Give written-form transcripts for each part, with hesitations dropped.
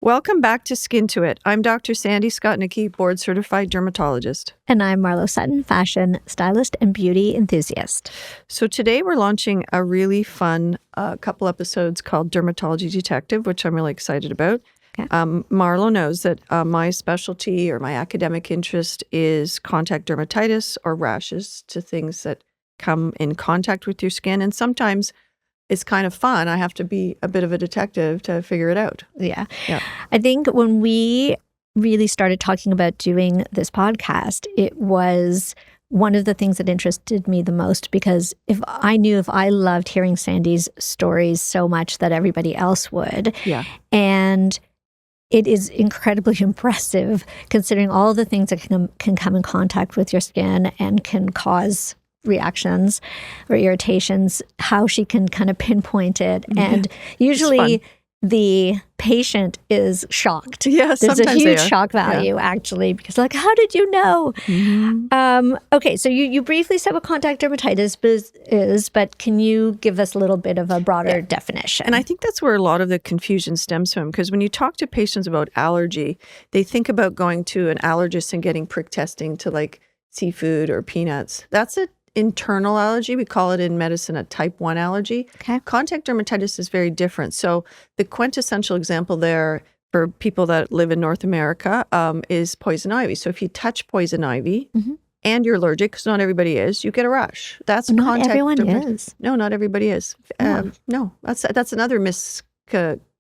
Welcome back to Skin to It. I'm Dr. Sandy Skotnicki, board-certified dermatologist. And I'm Marlo Sutton, fashion stylist and beauty enthusiast. So today we're launching a really fun couple episodes called Dermatology Detective, which I'm really excited about. Okay. Marlo knows that my specialty or my academic interest is contact dermatitis or rashes to things that come in contact with your skin. And sometimes it's kind of fun. I have to be a bit of a detective to figure it out. Yeah. I think when we really started talking about doing this podcast, it was one of the things that interested me the most, because if I loved hearing Sandy's stories so much that everybody else would. Yeah. And it is incredibly impressive considering all the things that can come in contact with your skin and can cause reactions or irritations, how she can kind of pinpoint it. And usually the patient is shocked. Yeah, there's a huge they are. shock value actually, because like, how did you know? Okay, so you briefly said what contact dermatitis is, but can you give us a little bit of a broader definition? And I think that's where a lot of the confusion stems from, because when you talk to patients about allergy, they think about going to an allergist and getting prick testing to like seafood or peanuts. That's an internal allergy. We call it in medicine a type 1 allergy. Okay. Contact dermatitis is very different. So the quintessential example there for people that live in North America is poison ivy. So if you touch poison ivy and you're allergic, because not everybody is, you get a rash. That's Not contact everyone dermatitis. is. No, not everybody is. No, that's another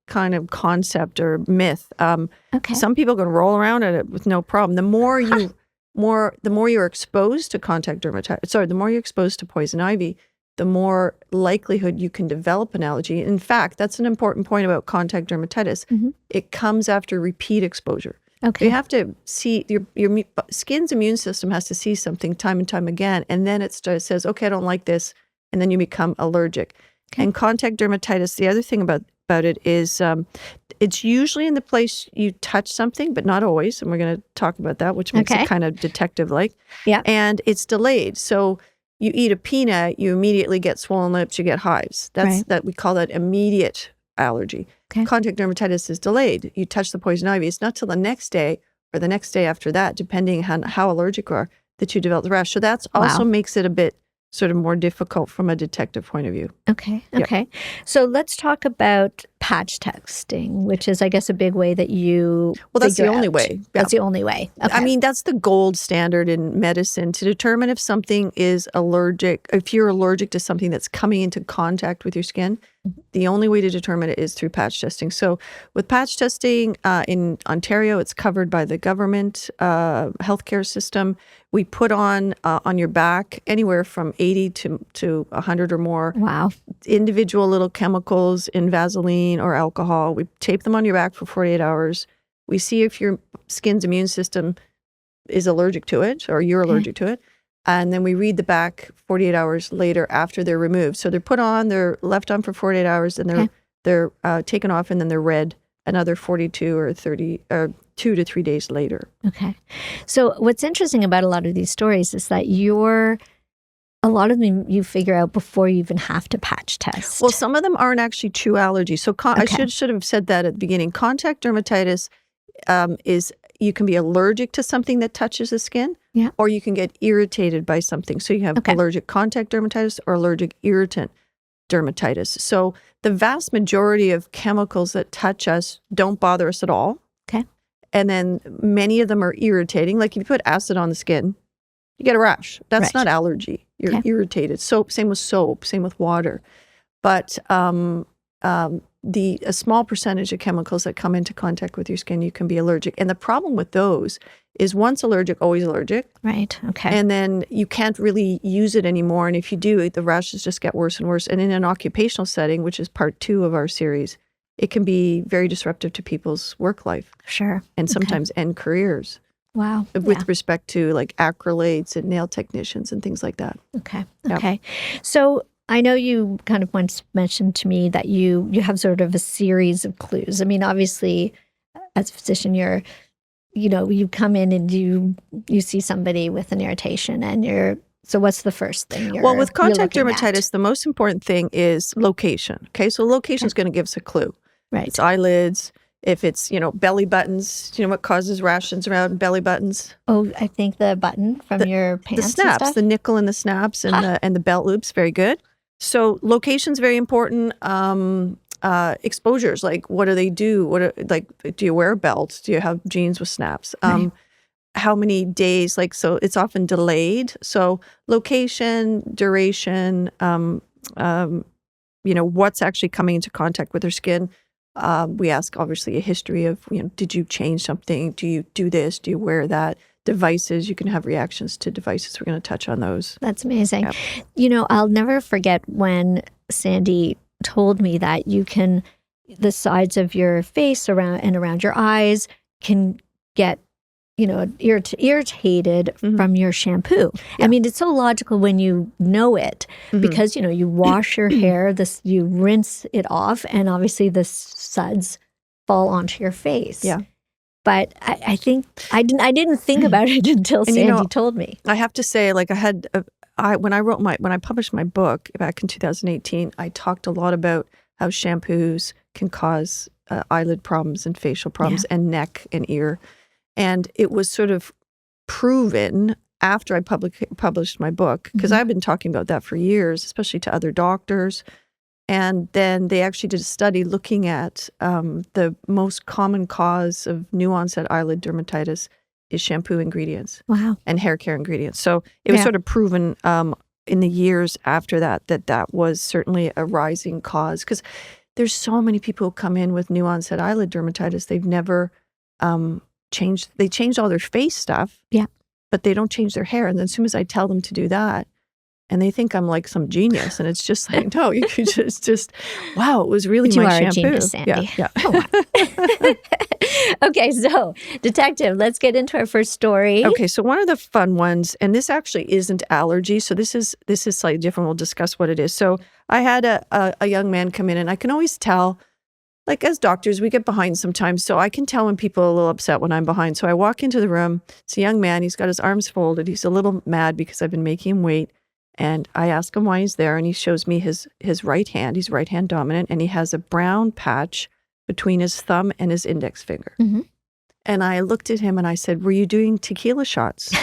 kind of concept or myth. Okay. Some people can roll around at it with no problem. The more you the more you're exposed to contact dermatitis, the more you're exposed to poison ivy, the more likelihood you can develop an allergy. In fact, that's an important point about contact dermatitis. It comes after repeat exposure. Okay. You have to see, your skin's immune system has to see something time and time again, and then it says, okay, I don't like this, and then you become allergic. Okay. And contact dermatitis, the other thing about it is it's usually in the place you touch something, but not always. And we're going to talk about that, which makes it kind of detective-like. Yeah. And it's delayed. So you eat a peanut, you immediately get swollen lips, you get hives. That we call that immediate allergy. Okay. Contact dermatitis is delayed. You touch the poison ivy. It's not till the next day or the next day after that, depending on how allergic you are, that you develop the rash. So that's also makes it a bit sort of more difficult from a detective point of view. Okay. So let's talk about patch testing, which is, I guess, a big way that you that's the only way. Yeah. That's the only way. Okay. I mean, that's the gold standard in medicine to determine if something is allergic. If you're allergic to something that's coming into contact with your skin, the only way to determine it is through patch testing. So with patch testing in Ontario, it's covered by the government healthcare system. We put on your back anywhere from 80 to 100 or more individual little chemicals in Vaseline or alcohol. We tape them on your back for 48 hours. We see if your skin's immune system is allergic to it or you're allergic to it. And then we read the back 48 hours later after they're removed. So they're put on, they're left on for 48 hours, and they're taken off, and then they're read another 42 or 30 or 2 to 3 days later. Okay. So what's interesting about a lot of these stories is that a lot of them you figure out before you even have to patch test. Well, some of them aren't actually true allergies. So I should have said that at the beginning. Contact dermatitis is you can be allergic to something that touches the skin, or you can get irritated by something. So you have allergic contact dermatitis or allergic irritant dermatitis. So the vast majority of chemicals that touch us don't bother us at all. Okay. And then many of them are irritating. Like if you put acid on the skin, you get a rash. That's not allergy. You're irritated. Same with soap, same with water. But a small percentage of chemicals that come into contact with your skin, you can be allergic. And the problem with those is once allergic, always allergic. Right. Okay. And then you can't really use it anymore. And if you do, the rashes just get worse and worse. And in an occupational setting, which is part 2 of our series, it can be very disruptive to people's work life. Sure. And sometimes end careers. Wow. With respect to like acrylates and nail technicians and things like that. Okay. Okay. So I know you kind of once mentioned to me that you have sort of a series of clues. I mean, obviously, as a physician, you come in and you see somebody with an irritation, and so what's the first thing Well, with contact dermatitis, the most important thing is location. Okay, so location is going to give us a clue. Right. It's eyelids, If it's, belly buttons, do you know what causes rashes around belly buttons? Oh, I think the button from your pants The snaps, and stuff. the nickel and the snaps and the belt loops, very good. So location's very important. Exposures, like what do they do? Do you wear belts? Do you have jeans with snaps? Right. How many days? So it's often delayed. So location, duration, what's actually coming into contact with their skin. We ask obviously a history of, did you change something? Do you do this? Do you wear that? Devices, you can have reactions to devices. We're going to touch on those. That's amazing. Yep. I'll never forget when Sandy told me that the sides of your face around your eyes can get, irritated from your shampoo. Yeah. I mean, it's so logical when you know it because, you wash your hair, you rinse it off, and obviously the suds fall onto your face. Yeah. But I think I didn't think about it until Sandy told me. I have to say, when I published my book back in 2018, I talked a lot about how shampoos can cause eyelid problems and facial problems and neck and ear. And it was sort of proven after I published my book, because I've been talking about that for years, especially to other doctors. And then they actually did a study looking at the most common cause of new onset eyelid dermatitis is shampoo ingredients. Wow. And hair care ingredients. So it was sort of proven in the years after that was certainly a rising cause. Because there's so many people who come in with new onset eyelid dermatitis. They've never they changed all their face stuff. Yeah. But they don't change their hair. And then as soon as I tell them to do that, and they think I'm like some genius, and it's just like, no, you could just wow, it was really my shampoo. You are a genius, Sandy. Yeah. Oh, wow. Okay, so detective, let's get into our first story. Okay, so one of the fun ones, and this actually isn't allergy, so this is slightly different. We'll discuss what it is. So I had a young man come in, and I can always tell, like as doctors, we get behind sometimes, so I can tell when people are a little upset when I'm behind. So I walk into the room. It's a young man. He's got his arms folded. He's a little mad because I've been making him wait. And I ask him why he's there, and he shows me his right hand. He's right hand dominant, and he has a brown patch between his thumb and his index finger. And I looked at him and I said, "Were you doing tequila shots?"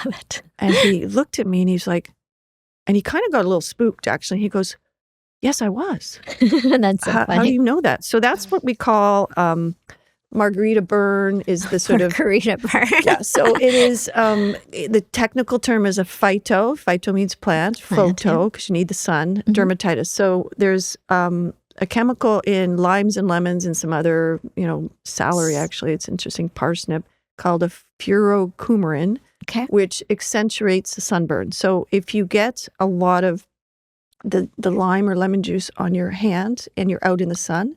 Love it. And he looked at me and he's like, and he kind of got a little spooked actually. He goes, "Yes, I was." That's so funny. How do you know that? So that's what we call margarita burn, is the sort of margarita burn. Yeah, so it is, the technical term is a phyto. Phyto means plant, photo, because you need the sun, dermatitis. So there's a chemical in limes and lemons and some other, celery, actually, it's interesting, parsnip, called a furocoumarin, which accentuates the sunburn. So if you get a lot of the lime or lemon juice on your hand and you're out in the sun,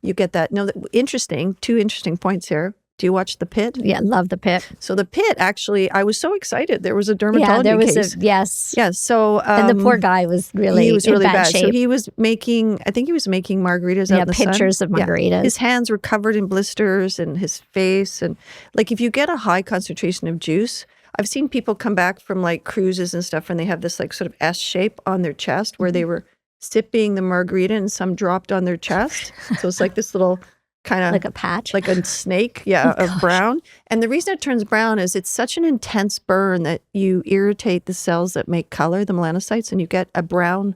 you get that. No, two interesting points here. Do you watch The Pit? Yeah, love The Pit. So The Pit, actually, I was so excited. There was a dermatology case. Yes. Yeah, so... and the poor guy was really bad shape. So he was making margaritas out in the sun. Pictures of margaritas. Yeah. His hands were covered in blisters and his face. And like if you get a high concentration of juice, I've seen people come back from like cruises and stuff and they have this like sort of S shape on their chest where they were sipping the margarita and some dropped on their chest. So it's like this little kind of... like a patch? Like a snake, of brown. And the reason it turns brown is it's such an intense burn that you irritate the cells that make color, the melanocytes, and you get a brown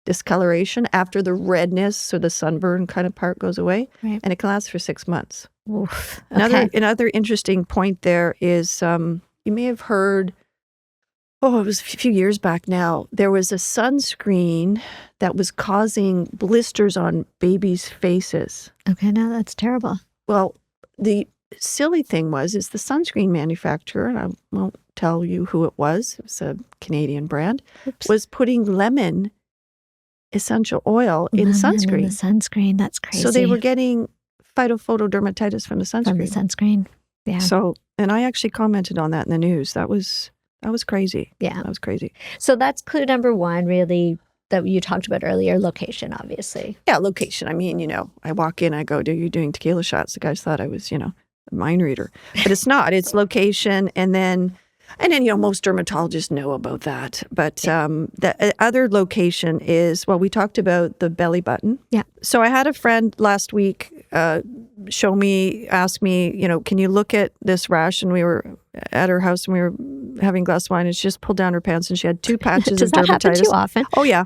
discoloration after the redness or the sunburn kind of part goes away. Right. And it can last for 6 months. Oof. Okay. Another interesting point there is you may have heard... it was a few years back now. There was a sunscreen that was causing blisters on babies' faces. Okay, now that's terrible. Well, the silly thing is the sunscreen manufacturer, and I won't tell you who it was a Canadian brand, was putting lemon essential oil in sunscreen. In the sunscreen, that's crazy. So they were getting phytophotodermatitis from the sunscreen. From the sunscreen, yeah. So, and I actually commented on that in the news. That was crazy. Yeah. That was crazy. So that's clue number one, really, that you talked about earlier, location, obviously. Yeah, location. I mean, I walk in, I go, "Are you doing tequila shots?" The guys thought I was, a mind reader. But it's not. It's location. And then most dermatologists know about that. But the other location is, we talked about the belly button. Yeah. So I had a friend last week ask me, can you look at this rash? And we were at her house and we were having a glass of wine, and she just pulled down her pants and she had 2 patches Does of that dermatitis. happen too often? Oh, yeah.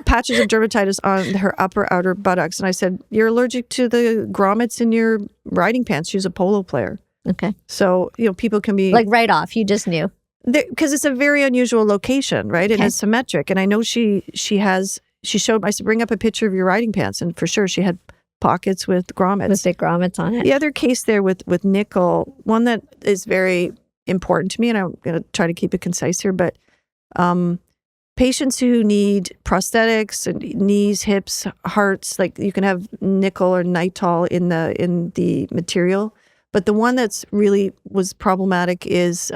Patches of dermatitis on her upper outer buttocks. And I said, you're allergic to the grommets in your riding pants. She's a polo player. Okay. So, people can be... Like right off, you just knew. Because it's a very unusual location, right? And Okay. it's symmetric. And I know she showed, I said, bring up a picture of your riding pants. And for sure, she had pockets with grommets. With big grommets on it. The other case there with nickel, one that is very important to me, and I'm going to try to keep it concise here, but patients who need prosthetics and knees, hips, hearts, like you can have nickel or nitol in the material. But the one that's really was problematic is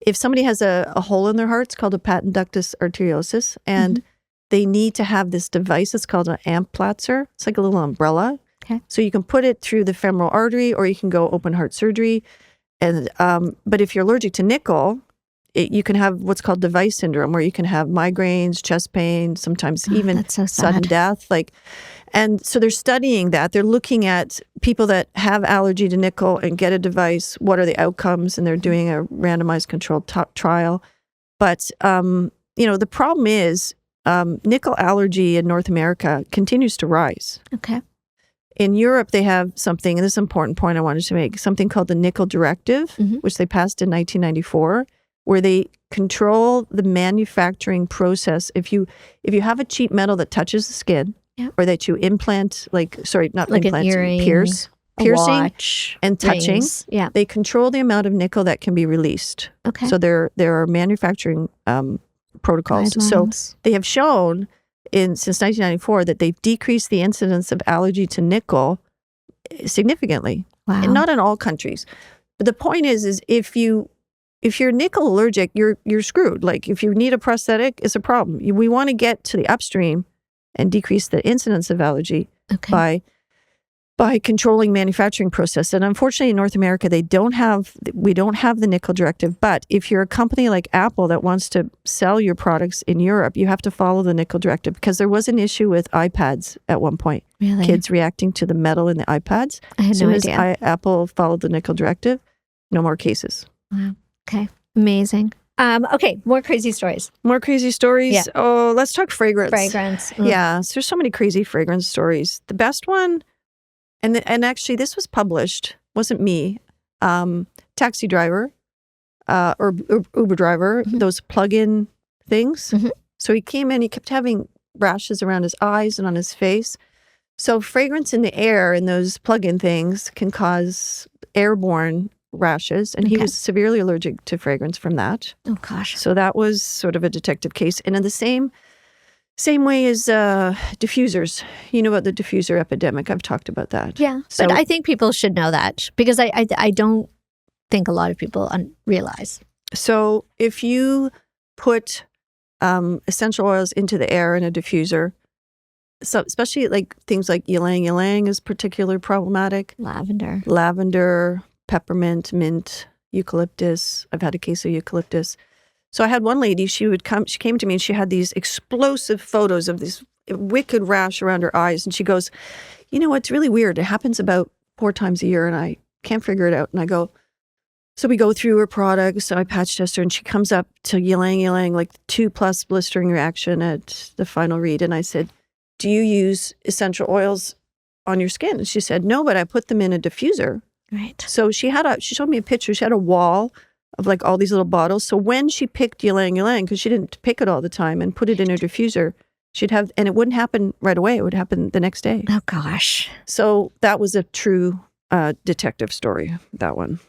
if somebody has a hole in their heart, it's called a patent ductus arteriosus, and they need to have this device. It's called an Amplatzer. It's like a little umbrella. Okay. So you can put it through the femoral artery, or you can go open heart surgery. And but if you're allergic to nickel, you can have what's called device syndrome, where you can have migraines, chest pain, sometimes even that's so sudden sad. death. And so they're studying that. They're looking at people that have allergy to nickel and get a device. What are the outcomes? And they're doing a randomized controlled trial. But the problem is nickel allergy in North America continues to rise. Okay. In Europe, they have something, and this is an important point I wanted to make, something called the Nickel Directive, which they passed in 1994, where they control the manufacturing process. If you have a cheap metal that touches the skin, or that you implant, piercing watch, and touching, rings. Yeah. they control the amount of nickel that can be released. Okay. So there are manufacturing protocols. Guidelines. So they have shown since 1994 that they've decreased the incidence of allergy to nickel significantly. Wow. And not in all countries. But the point is if you're nickel allergic, you're screwed. Like if you need a prosthetic, it's a problem. We want to get to the upstream and decrease the incidence of allergy by controlling manufacturing process. And unfortunately, in North America, we don't have the nickel directive. But if you're a company like Apple that wants to sell your products in Europe, you have to follow the nickel directive, because there was an issue with iPads at one point. Really? Kids reacting to the metal in the iPads. I had as soon no as idea. Apple followed the nickel directive, no more cases. Wow. Okay. Amazing. Okay. More crazy stories. More crazy stories. Yeah. Oh, let's talk fragrance. Fragrance. Yeah. So there's so many crazy fragrance stories. The best one, and actually this was published, wasn't me, taxi driver or Uber driver, those plug-in things. So he came in, he kept having rashes around his eyes and on his face. So fragrance in the air in those plug-in things can cause airborne rashes, and he was severely allergic to fragrance from that. Oh gosh. So that was sort of a detective case. And in the same way as diffusers. You know about the diffuser epidemic. I've talked about that. Yeah. So, but I think people should know that, because I don't think a lot of people realize. So if you put essential oils into the air in a diffuser, so especially like things like ylang ylang is particularly problematic. Lavender, peppermint, mint, eucalyptus. I've had a case of eucalyptus. So I had one lady, she came to me and she had these explosive photos of this wicked rash around her eyes. And she goes, it's really weird. It happens about 4 times a year and I can't figure it out. And I go, so we go through her products. So I patch test her and she comes up to ylang ylang, like 2+ blistering reaction at the final read. And I said, do you use essential oils on your skin? And she said, no, but I put them in a diffuser. Right. So she showed me a picture. She had a wall of like all these little bottles. So when she picked ylang ylang, because she didn't pick it all the time, and put it in her diffuser, and it wouldn't happen right away. It would happen the next day. Oh gosh. So that was a true detective story, that one.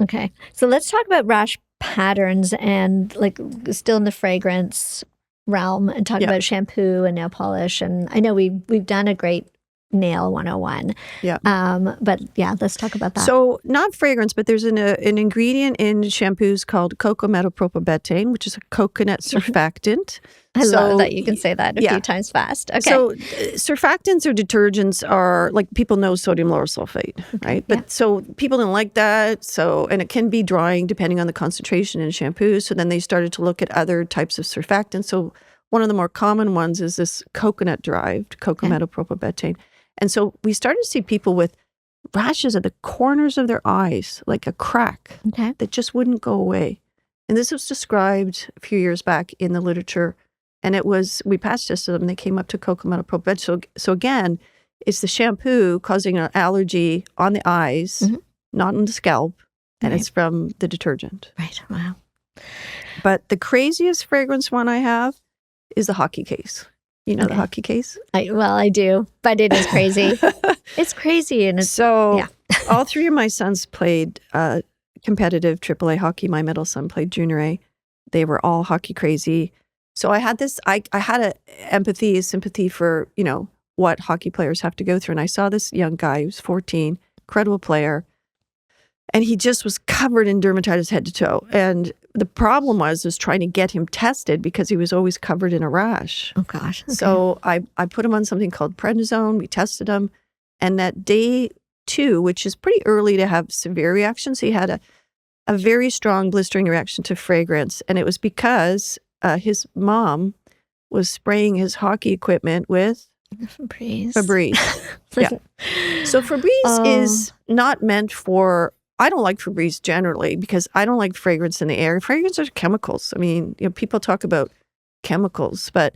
Okay. So let's talk about rash patterns and like still in the fragrance realm, and talk about shampoo and nail polish. And I know we've done a great nail 101. Yeah. But yeah, let's talk about that. So not fragrance, but there's an ingredient in shampoos called cocomethyl-propylbutane, which is a coconut surfactant. I love that you can say that a few times fast. Okay. So surfactants or detergents are, like, people know sodium lauryl sulfate, right? But so people didn't like that. So, and it can be drying depending on the concentration in shampoos. So then they started to look at other types of surfactants. So one of the more common ones is this coconut-derived cocomethyl-propylbutane. And so we started to see people with rashes at the corners of their eyes, like a crack that just wouldn't go away. And this was described a few years back in the literature. And we patch tested them and they came up to cocometal. So again, it's the shampoo causing an allergy on the eyes, not on the scalp, and it's from the detergent. Right. Wow. But the craziest fragrance one I have is the hockey case. You know the hockey case? I do, but it is crazy. It's crazy. And all three of my sons played competitive AAA hockey. My middle son played junior A. They were all hockey crazy. So I had this, I had a sympathy for, what hockey players have to go through. And I saw this young guy who was 14, incredible player. And he just was covered in dermatitis head to toe. And the problem was trying to get him tested because he was always covered in a rash. Oh, gosh. Okay. So I put him on something called prednisone. We tested him. And that day 2, which is pretty early to have severe reactions, he had a very strong blistering reaction to fragrance. And it was because his mom was spraying his hockey equipment with Febreze. Yeah. So Febreze is not meant for... I don't like Febreze generally because I don't like fragrance in the air. Fragrance are chemicals. I mean, people talk about chemicals, but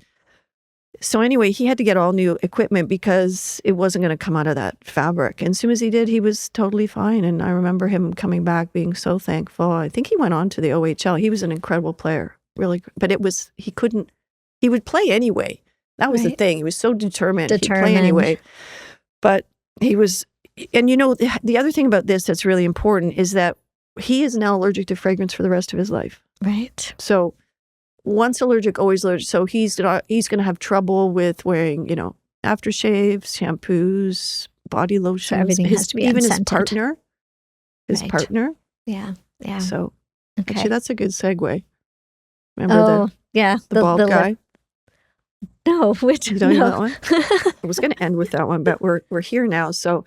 so anyway, he had to get all new equipment because it wasn't going to come out of that fabric. And as soon as he did, he was totally fine. And I remember him coming back being so thankful. I think he went on to the OHL. He was an incredible player, really. But he would play anyway. That was the thing. He was so determined. He'd play anyway. But he was... And the other thing about this that's really important is that he is now allergic to fragrance for the rest of his life. Right. So once allergic, always allergic. So he's going to have trouble with wearing, aftershaves, shampoos, body lotions. So everything has to be even unscented. His partner. Yeah. Yeah. So actually, that's a good segue. Remember the bald guy? No, which you don't know that one? I was going to end with that one, but we're here now. So,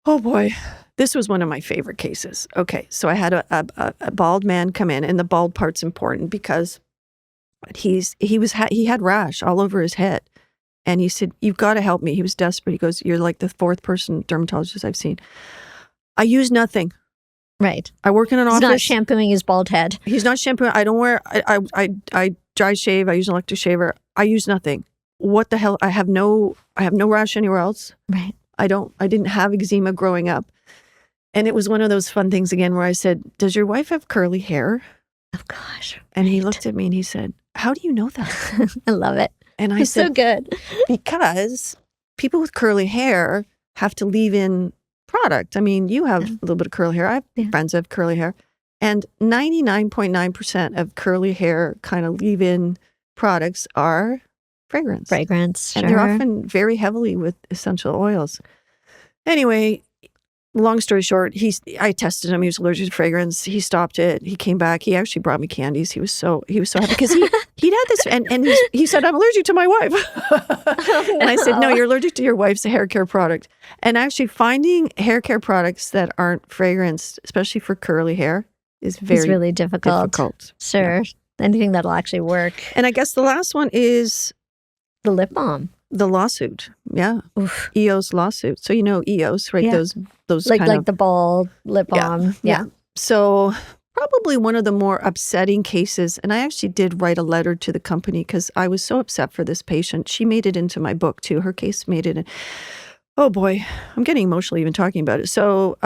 oh boy, this was one of my favorite cases. Okay, so I had a bald man come in, and the bald part's important because he had rash all over his head, and he said, "You've got to help me." He was desperate. He goes, "You're like the 4th person dermatologist I've seen. I use nothing." Right. I work in an office. He's not shampooing his bald head. He's not shampooing. I don't wear. I dry shave. I use an electric shaver. I use nothing. What the hell? I have no rash anywhere else. Right. I didn't have eczema growing up. And it was one of those fun things again where I said, "Does your wife have curly hair?" Oh gosh. And he looked at me and he said, "How do you know that?" I love it. And I said, so good. Because people with curly hair have to leave in product. I mean, you have a little bit of curly hair. I have friends that have curly hair. And 99.9% of curly hair kind of leave-in products are fragrance. And they're often very heavily with essential oils. Anyway, long story short, I tested him. He was allergic to fragrance. He stopped it. He came back. He actually brought me candies. He was so happy because he'd had this, and he said, "I'm allergic to my wife." And I said, "No, you're allergic to your wife's hair care product." And actually finding hair care products that aren't fragranced, especially for curly hair, is really difficult. Sure. Yeah. Anything that'll actually work. And I guess the last one is the lip balm. The lawsuit. Yeah. Oof. EOS lawsuit. So EOS, right? Yeah. Those like kind of the bald lip balm. Yeah. So probably one of the more upsetting cases, and I actually did write a letter to the company because I was so upset for this patient. She made it into my book too. Her case made it in. Oh boy, I'm getting emotional even talking about it. So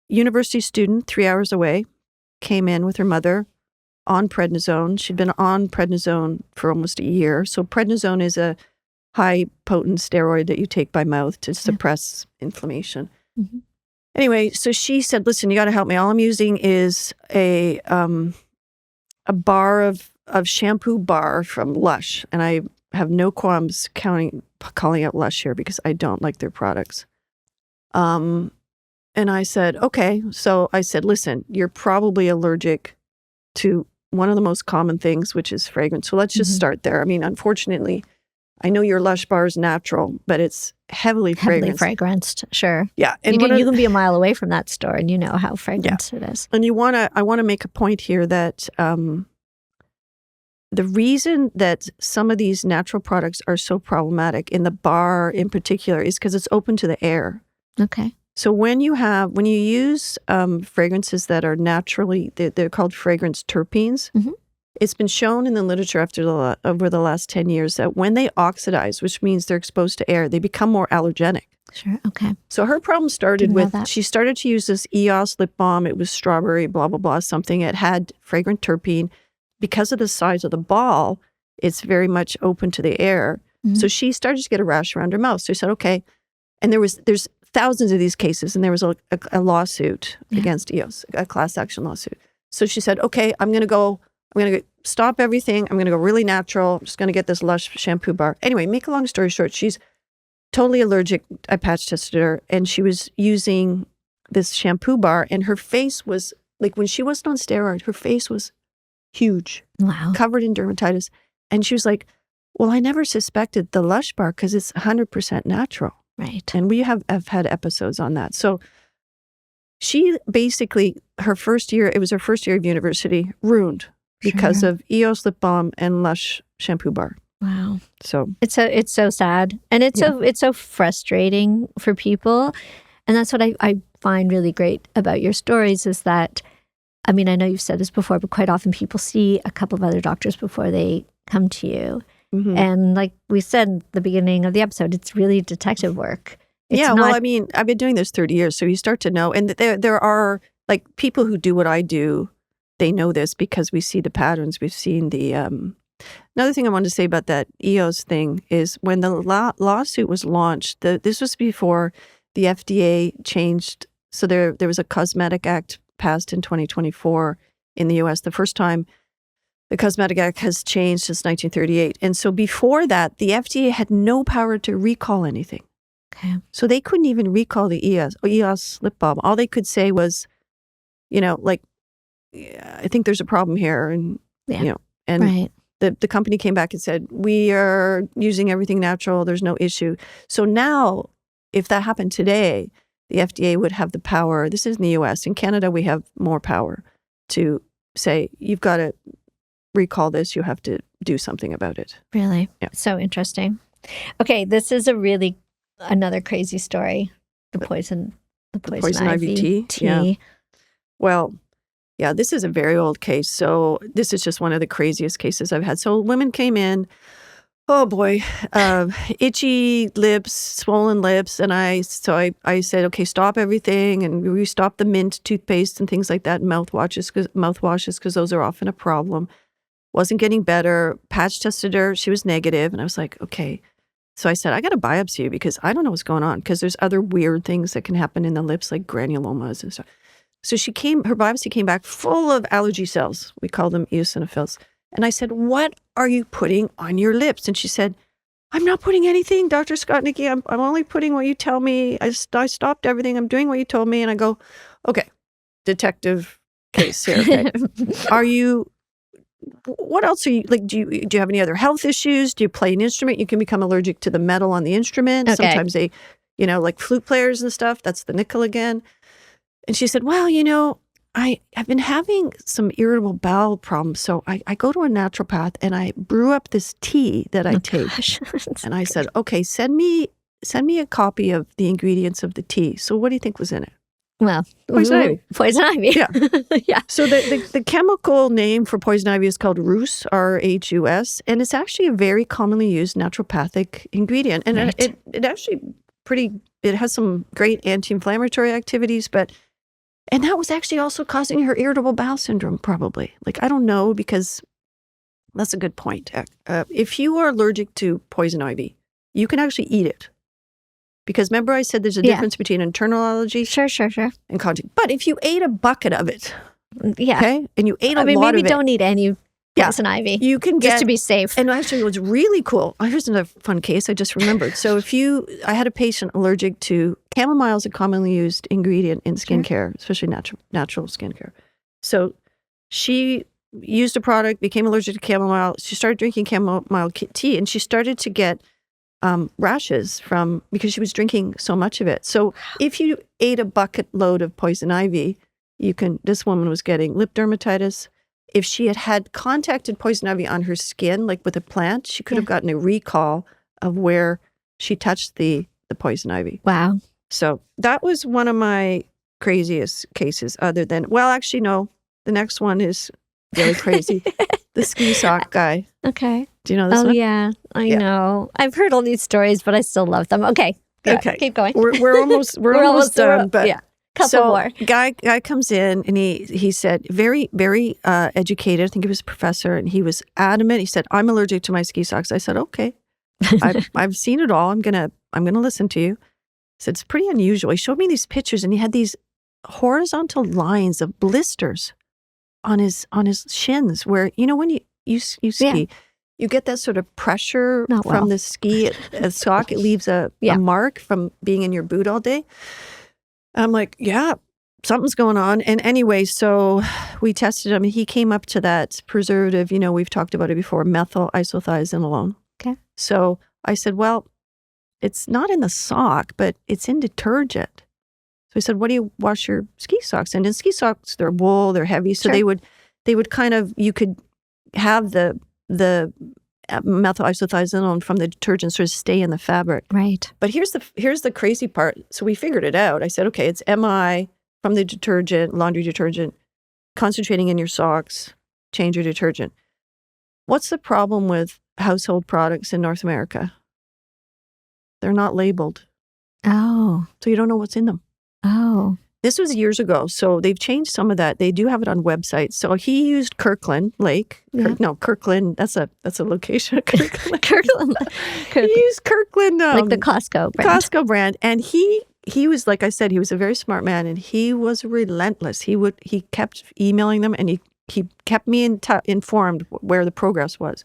university student, 3 hours away, came in with her mother on prednisone. She'd been on prednisone for almost a year. So prednisone is a high potent steroid that you take by mouth to suppress inflammation. Mm-hmm. Anyway, so she said, "Listen, you got to help me. All I'm using is a bar of shampoo bar from Lush, and I have no qualms calling out Lush here because I don't like their products." And I said, "Okay." So I said, "Listen, you're probably allergic to one of the most common things, which is fragrance. So let's just start there. I mean, unfortunately, I know your Lush bar is natural, but it's heavily fragranced. Sure. Yeah. And you can be a mile away from that store and you know how fragranced it is. And I want to make a point here that the reason that some of these natural products are so problematic, in the bar in particular, is because it's open to the air. Okay. So when you use fragrances that are naturally, they're called fragrance terpenes. Mhm. It's been shown in the literature over the last 10 years that when they oxidize, which means they're exposed to air, they become more allergenic. Sure. Okay. So her problem started Didn't know with, that. she started to use this EOS lip balm. It was strawberry, blah, blah, blah, something. It had fragrant terpene. Because of the size of the ball, it's very much open to the air. Mhm. So she started to get a rash around her mouth. So she said, okay. And there's thousands of these cases, and there was a lawsuit against EOS, a class action lawsuit. So she said, okay, I'm going to stop everything. I'm going to go really natural. I'm just going to get this Lush shampoo bar. Anyway, make a long story short, she's totally allergic. I patch tested her, and she was using this shampoo bar, and her face was, like, when she wasn't on steroid, her face was huge, Wow. covered in dermatitis. And she was like, well, I never suspected the Lush bar because it's 100% natural. Right. And we have had episodes on that. So she basically, it was her first year of university, ruined because of EOS lip balm and Lush shampoo bar. Wow. So it's so sad, and it's so frustrating for people. And that's what I find really great about your stories is that, I mean, I know you've said this before, but quite often people see a couple of other doctors before they come to you. Mm-hmm. And like we said at the beginning of the episode, it's really detective work. Well, I mean, I've been doing this 30 years, so you start to know. And there are, like, people who do what I do, they know this because we see the patterns. We've seen the, another thing I wanted to say about that EOS thing is when the lawsuit was launched, this was before the FDA changed. So there was a Cosmetic Act passed in 2024 in the US. The first time the Cosmetic Act has changed since 1938. And so before that, the FDA had no power to recall anything. Okay. So they couldn't even recall the EOS lip balm. All they could say was, like, I think there's a problem here. And, and right. the company came back and said, we are using everything natural. There's no issue. So now, if that happened today, the FDA would have the power. This is in the US. In Canada, we have more power to say, you've got to recall this. You have to do something about it. Really? Yeah. So interesting. Okay, this is another crazy story. The poison ivy tea. Yeah. Well, yeah, this is a very old case. So this is just one of the craziest cases I've had. So women came in, oh boy, itchy lips, swollen lips. And I said, okay, stop everything. And we stopped the mint toothpaste and things like that, mouthwashes, because those are often a problem. Wasn't getting better. Patch tested her. She was negative. And I was like, okay. So I said, I got to biopsy you because I don't know what's going on, because there's other weird things that can happen in the lips, like granulomas and stuff. So her biopsy came back full of allergy cells. We call them eosinophils. And I said, what are you putting on your lips? And she said, I'm not putting anything, Dr. Skotnicki. I'm only putting what you tell me. I stopped everything. I'm doing what you told me. And I go, okay, detective case here. Okay. What else are you, like, do you have any other health issues? Do you play an instrument? You can become allergic to the metal on the instrument. Okay. Sometimes they, like flute players and stuff, that's the nickel again. And she said, well, I've been having some irritable bowel problems. So I go to a naturopath and I brew up this tea that I take. Gosh. And I said, okay, send me a copy of the ingredients of the tea. So what do you think was in it? Well, poison ivy. Poison ivy. Yeah. Yeah. So the chemical name for poison ivy is called rhus, R-H-U-S, and it's actually a very commonly used naturopathic ingredient. And Right. it actually it has some great anti-inflammatory activities, and that was actually also causing her irritable bowel syndrome, probably. Like, I don't know, because that's a good point. If you are allergic to poison ivy, you can actually eat it. Because remember I said there's a difference between internal allergy Sure. and contact. But if you ate a bucket of it, Yeah. okay, and you ate a lot of it. Maybe don't eat any poison ivy. You can just to be safe. And actually what's really cool, here's another fun case I just remembered. So I had a patient allergic to chamomile is a commonly used ingredient in skincare, especially natural skincare. So she used a product, became allergic to chamomile. She started drinking chamomile tea, and she started to get rashes because she was drinking so much of it. So if you ate a bucket load of poison ivy, this woman was getting lip dermatitis, if she had contacted poison ivy on her skin, like with a plant, she could have gotten a recall of where she touched the poison ivy. Wow. So that was one of my craziest cases, other than, well, actually, no, the next one is really crazy. The ski sock guy. Okay. Do you know this one? Yeah, I know. I've heard all these stories, but I still love them. Okay. Okay. Keep going. We're almost almost done. But yeah. Couple more. Guy comes in and he said, very, very educated. I think he was a professor, and he was adamant. He said, I'm allergic to my ski socks. I said, okay. I've seen it all. I'm gonna listen to you. He said, it's pretty unusual. He showed me these pictures, and he had these horizontal lines of blisters on his shins, where, you know, when you ski, you get that sort of pressure from the ski sock. It leaves a mark from being in your boot all day. I'm like, yeah, something's going on. And anyway, so we tested him. He came up to that preservative, you know, we've talked about it before, methyl isothiazolone. Okay. So I said, well, it's not in the sock, but it's in detergent. So I said, what do you wash your ski socks in? And ski socks, they're wool, they're heavy. So they would kind of, you could have the methyl isothiazolone from the detergent sort of stay in the fabric. Right. But here's the crazy part. So we figured it out. I said, okay, it's MI from the detergent, laundry detergent, concentrating in your socks, change your detergent. What's the problem with household products in North America? They're not labeled. Oh. So you don't know what's in them. Oh. This was years ago, so they've changed some of that. They do have it on websites. So he used Kirkland Lake. Kirkland. That's a location. Kirkland. He used Kirkland, like the Costco brand. Costco brand, and he was, like I said, he was a very smart man, and he was relentless. He kept emailing them, and he kept me informed where the progress was.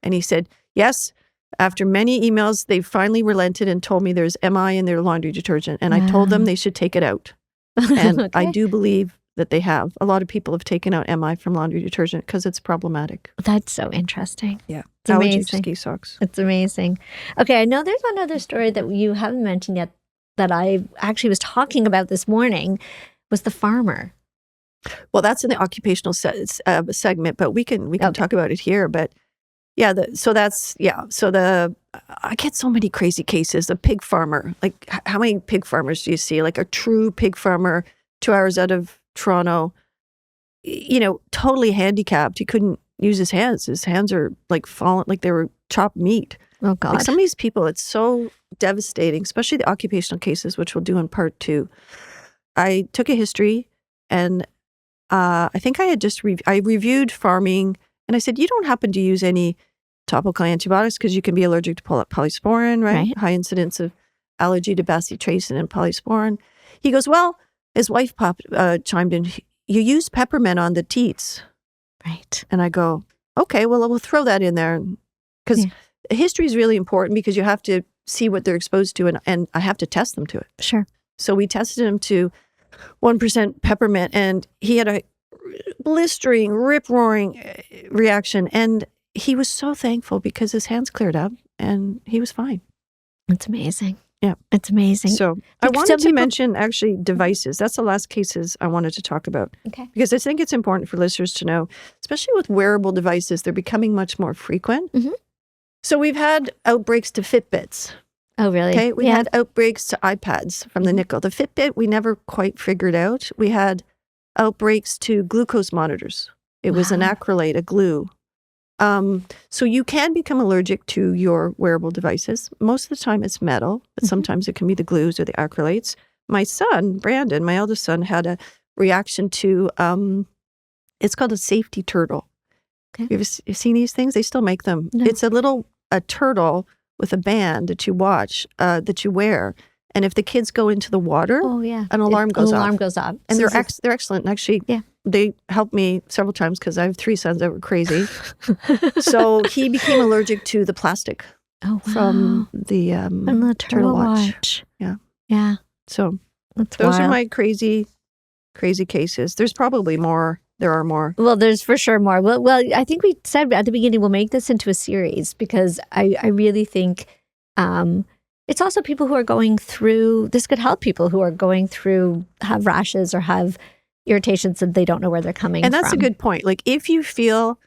And he said, yes. After many emails, they finally relented and told me there's MI in their laundry detergent, and I told them they should take it out. And I do believe that they have. A lot of people have taken out MI from laundry detergent because it's problematic. That's so interesting. Yeah. It's Allergy amazing. ski socks. It's amazing. Okay, I know there's one other story that you haven't mentioned yet that I actually was talking about this morning, was the farmer. Well, that's in the occupational segment, but we can talk about it here. But yeah, so I get so many crazy cases. The pig farmer, like how many pig farmers do you see? Like a true pig farmer, 2 hours out of Toronto, you know, totally handicapped. He couldn't use his hands. His hands are like falling, like they were chopped meat. Oh God. Like some of these people, it's so devastating, especially the occupational cases, which we'll do in part 2. I took a history, and I think I had just reviewed farming, and I said, you don't happen to use any topical antibiotics because you can be allergic to polysporin, right? High incidence of allergy to bacitracin and polysporin. He goes, well, his wife chimed in, you use peppermint on the teats. Right. And I go, okay, well, we'll throw that in there. Because history is really important because you have to see what they're exposed to, and I have to test them to it. Sure. So we tested him to 1% peppermint, and he had a blistering, rip-roaring reaction. And he was so thankful because his hands cleared up and he was fine. It's amazing. Yeah. It's amazing. So I wanted to mention actually devices. That's the last cases I wanted to talk about. Okay. Because I think it's important for listeners to know, especially with wearable devices, they're becoming much more frequent. Mm-hmm. So we've had outbreaks to Fitbits. Oh, really? Okay. We had outbreaks to iPads from the nickel. The Fitbit, we never quite figured out. We had outbreaks to glucose monitors. It was an acrylate, a glue. So you can become allergic to your wearable devices. Most of the time it's metal, but sometimes it can be the glues or the acrylates. My son, Brandon, my eldest son, had a reaction to, it's called a safety turtle. Okay. You've seen these things? They still make them. No. It's a turtle with a band that you that you wear. And if the kids go into the water, an alarm goes off. And they're excellent. And actually, they helped me several times because I have 3 sons that were crazy. So he became allergic to the plastic from the turtle watch. Yeah. Yeah. So those are my crazy cases. There's probably more. There are more. Well, there's for sure more. Well, I think we said at the beginning we'll make this into a series because I really think it's also people who are going through, this could help people who are going through, have rashes or have, irritations and they don't know where they're coming from. And that's a good point. Like if you feel,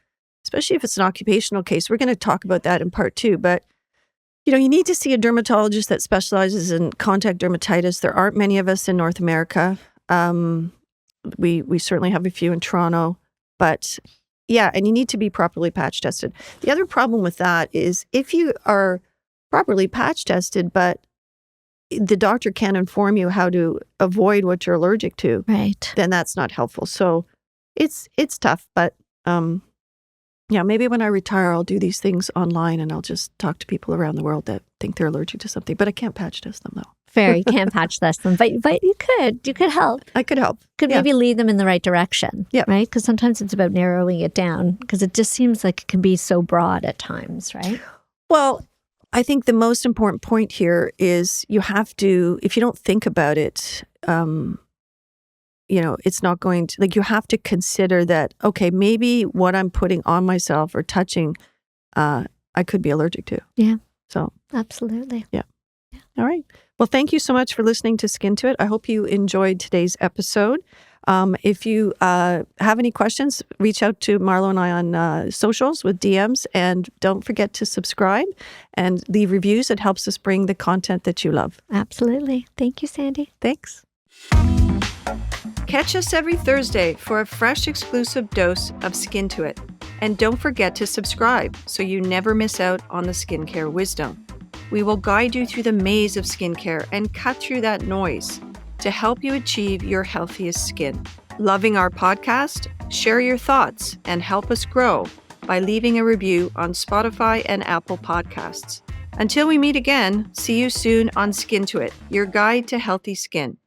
especially if it's an occupational case, we're going to talk about that in part 2, but you need to see a dermatologist that specializes in contact dermatitis. There aren't many of us in North America. We certainly have a few in Toronto, but yeah, and you need to be properly patch tested. The other problem with that is if you are properly patch tested, but the doctor can't inform you how to avoid what you're allergic to, right, then that's not helpful. So it's tough, but maybe when I retire, I'll do these things online and I'll just talk to people around the world that think they're allergic to something, but I can't patch test them though. Fair, you can't patch test them, but you could help. I could help. Could maybe lead them in the right direction, yeah, right? Because sometimes it's about narrowing it down because it just seems like it can be so broad at times, right? Well, I think the most important point here is you have to, if you don't think about it, it's not going to, like, you have to consider that, okay, maybe what I'm putting on myself or touching, I could be allergic to. Yeah. So. Absolutely. Yeah. All right. Well, thank you so much for listening to Skin to It. I hope you enjoyed today's episode. If you have any questions, reach out to Marlo and I on socials with DMs, and don't forget to subscribe and leave reviews. It helps us bring the content that you love. Absolutely. Thank you, Sandy. Thanks. Catch us every Thursday for a fresh exclusive dose of Skin to It. And don't forget to subscribe so you never miss out on the skincare wisdom. We will guide you through the maze of skincare and cut through that noise to help you achieve your healthiest skin. Loving our podcast? Share your thoughts and help us grow by leaving a review on Spotify and Apple Podcasts. Until we meet again, see you soon on Skin to It, your guide to healthy skin.